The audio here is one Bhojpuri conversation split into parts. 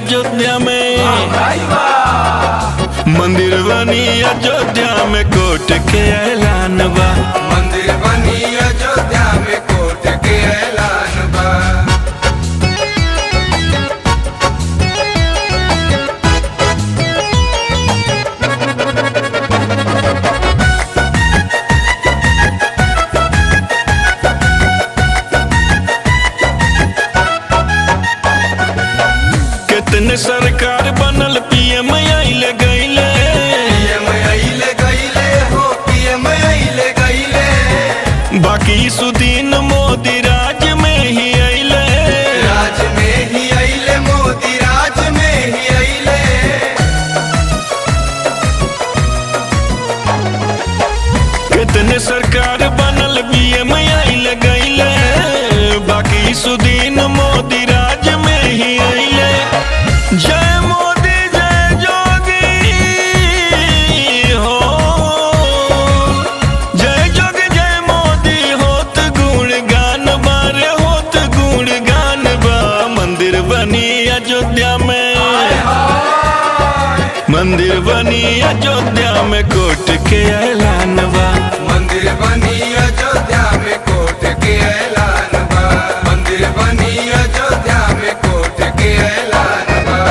अयोध्या में, मंदिर बनी अयोध्या में कोर्ट के ऐलान बा। मंदिर बनी अयोध्या में कोर्ट के ऐलान बा। कितने सरकार बनल पीएम आइले गइले, पीएम आइले गइले हो, पीएम आइले गइले। बाकी सुदीन मोदी राज में ही आइले, राज में ही आइले, मोदी राज में ही आइले। कितने सरकार बनल पीएम आइले गइले, बाकी सुदीन मोदी राज में ही आइले। जय मोदी जय जोगी हो, जय जोगी जय मोदी होत गुणगान बारे, होत गुणगान बा। मंदिर बनी अयोध्या में, मंदिर बनी अयोध्या में कोर्ट के ऐलान बा। मंदिर बनी अयोध्या में कोर्ट के ऐलान बा। मंदिर बनी अयोध्या में कोर्ट के ऐलान बा।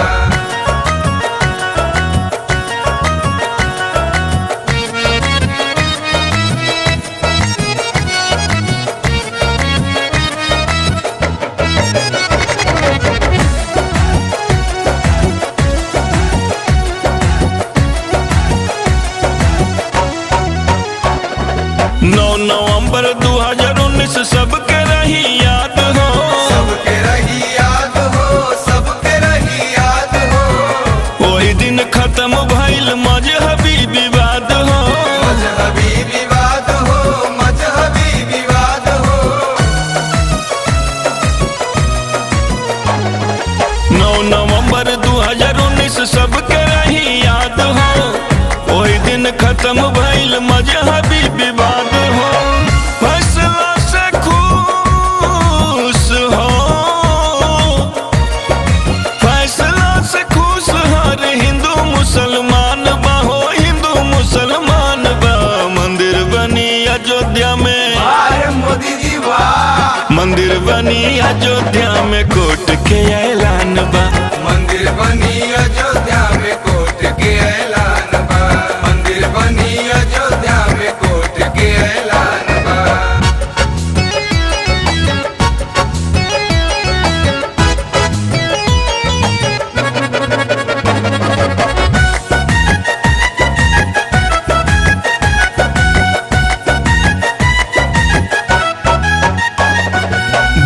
नवंबर 2019 सबके रही याद हो, सबके रही याद हो, सबके रही याद हो। वही दिन खत्म भइल मजहबी विवाद हो, मजहबी विवाद हो, मजहबी विवाद हो। 9 नवंबर 2019 सबके रही याद हो, वही दिन खत्म भइल मजहबी विवाद हो। फैसला से खुश हो, फैसला से खुश हर हिंदू मुसलमान बा हो, हिंदू मुसलमान बा। मंदिर बनी अयोध्या में, मोदी जी वाह। मंदिर बनी अयोध्या में कोर्ट के ऐलान बा। मंदिर बनी अयोध्या में कोर्ट के ऐलान बा। मंदिर बनी अयोध्या में कोर्ट के ऐलान बा।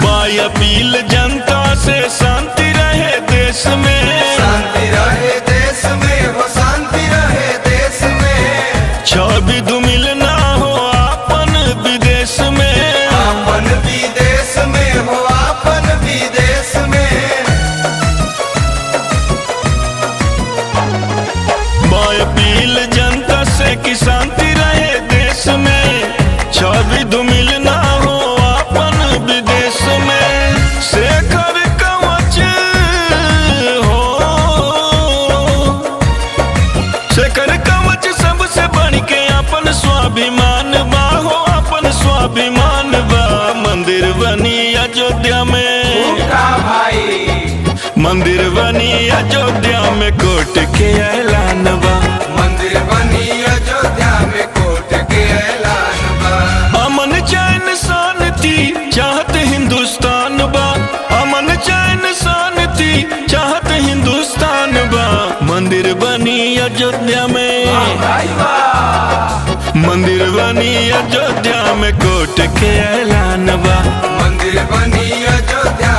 बाई अपील जनता से शांति रहे देश में, शांति रहे देश में हो, शांति रहे देश में। छवि धूमिल ना हो आपन विदेश में, आपन विदेश में हो, आपन विदेश में। बाई अपील जनता से कि शांति रहे देश में, छवि धूमिल ना हो आपन विदेश में। शेखर कवच हो, शेखर कवच सबसे बढ़ के अपन स्वाभिमान बा हो, अपन स्वाभिमान बा। मंदिर बनी अयोध्या में, भाई मंदिर बनी अयोध्या में कोर्ट के ऐलान बा। मंदिर बनी अयोध्या में कोर्ट के ऐलान बा। अमन चैन शांति चाहत हिंदुस्तान बा, अमन चैन शांति चाहत हिंदुस्तान बा। मंदिर बनी अयोध्या में, मंदिर बनी अयोध्या में कोर्ट के ऐलान बा। मंदिर बनी अयोध्या